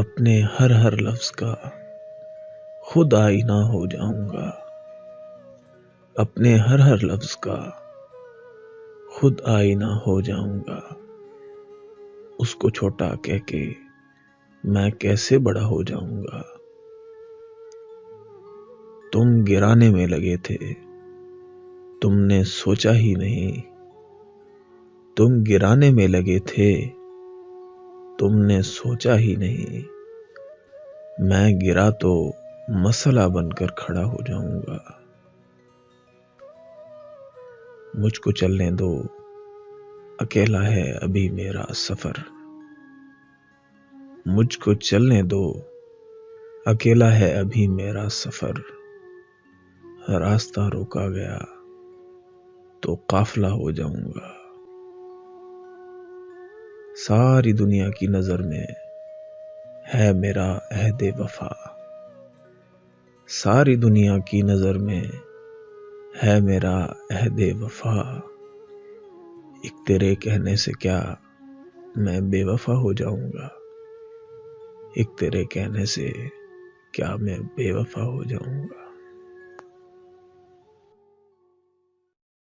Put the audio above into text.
اپنے ہر لفظ کا خود آئینہ ہو جاؤں گا، اپنے ہر لفظ کا خود آئینہ ہو جاؤں گا۔ اس کو چھوٹا کہہ کے میں کیسے بڑا ہو جاؤں گا۔ تم گرانے میں لگے تھے، تم نے سوچا ہی نہیں، تم گرانے میں لگے تھے، تم نے سوچا ہی نہیں، میں گرا تو مسئلہ بن کر کھڑا ہو جاؤں گا۔ مجھ کو چلنے دو، اکیلا ہے ابھی میرا سفر، مجھ کو چلنے دو، اکیلا ہے ابھی میرا سفر، راستہ روکا گیا تو قافلہ ہو جاؤں گا۔ ساری دنیا کی نظر میں ہے میرا عہد وفا، ساری دنیا کی نظر میں ہے میرا عہد وفا، ایک تیرے کہنے سے کیا میں بے وفا ہو جاؤں گا، ایک تیرے کہنے سے کیا میں بے وفا ہو جاؤں گا۔